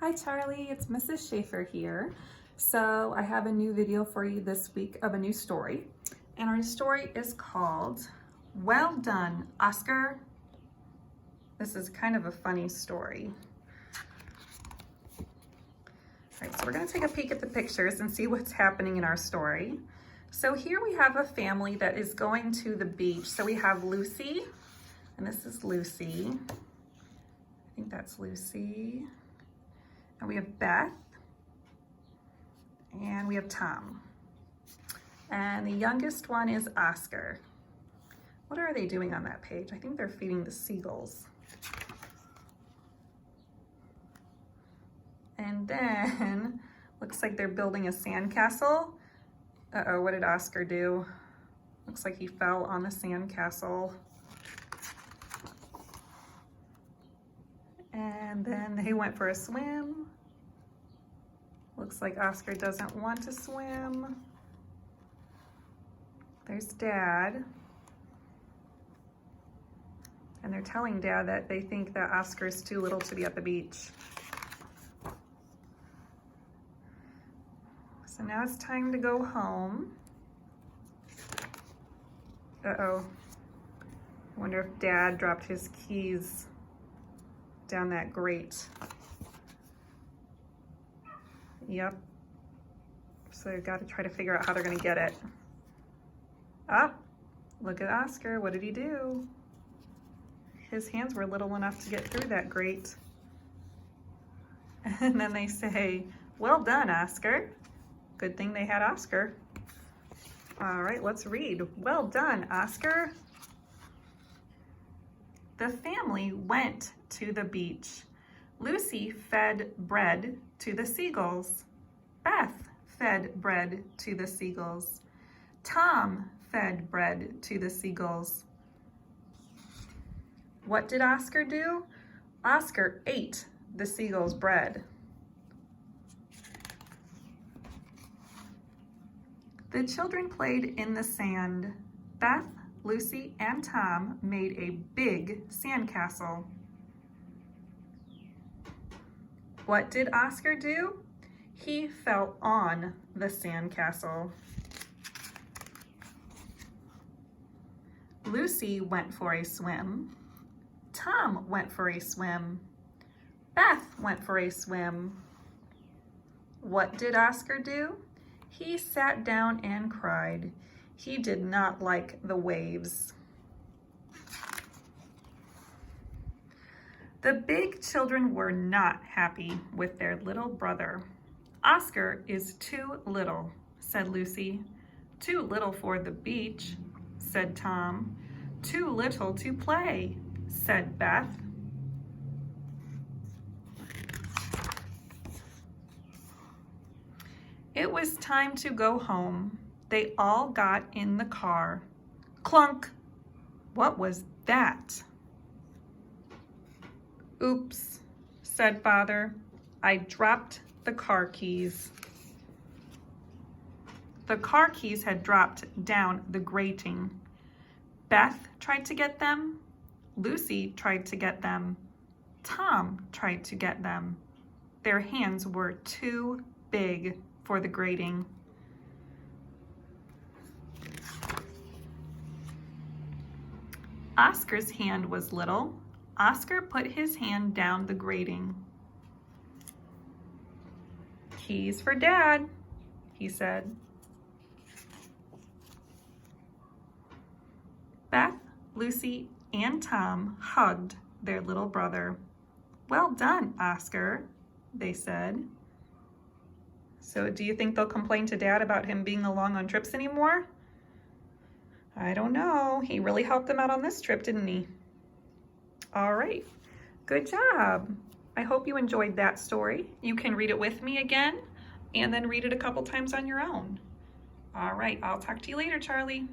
Hi Charlie, it's Mrs. Schaefer here. So I have a new video for you this week of a new story. And our story is called Well Done, Oscar. This is kind of a funny story. All right, so we're gonna take a peek at the pictures and see what's happening in our story. So here we have a family that is going to the beach. So we have Lucy, and this is Lucy. I think that's Lucy. And we have Beth, and we have Tom. And the youngest one is Oscar. What are they doing on that page? I think they're feeding the seagulls. And then, looks like they're building a sandcastle. Uh-oh, what did Oscar do? Looks like he fell on the sandcastle. And then they went for a swim. Looks like Oscar doesn't want to swim. There's Dad. And they're telling Dad that they think that Oscar's too little to be at the beach. So now it's time to go home. Uh-oh. I wonder if Dad dropped his keys down that grate. Yep. So they've got to try to figure out how they're going to get it. Ah, look at Oscar. What did he do? His hands were little enough to get through that grate. And then they say, well done, Oscar. Good thing they had Oscar. All right, let's read. Well done, Oscar. The family went to the beach. Lucy fed bread to the seagulls. Beth fed bread to the seagulls. Tom fed bread to the seagulls. What did Oscar do? Oscar ate the seagulls' bread. The children played in the sand. Beth, Lucy, and Tom made a big sandcastle. What did Oscar do? He fell on the sandcastle. Lucy went for a swim. Tom went for a swim. Beth went for a swim. What did Oscar do? He sat down and cried. He did not like the waves. The big children were not happy with their little brother. Oscar is too little, said Lucy. Too little for the beach, said Tom. Too little to play, said Beth. It was time to go home. They all got in the car. Clunk! What was that? Oops, said Father. I dropped the car keys. The car keys had dropped down the grating. Beth tried to get them. Lucy tried to get them. Tom tried to get them. Their hands were too big for the grating. Oscar's hand was little. Oscar put his hand down the grating. Keys for Dad, he said. Beth, Lucy, and Tom hugged their little brother. Well done, Oscar, they said. So do you think they'll complain to Dad about him being along on trips anymore? I don't know. He really helped them out on this trip, didn't he? All right, good job. I hope you enjoyed that story. You can read it with me again and then read it a couple times on your own. All right, I'll talk to you later, Charlie.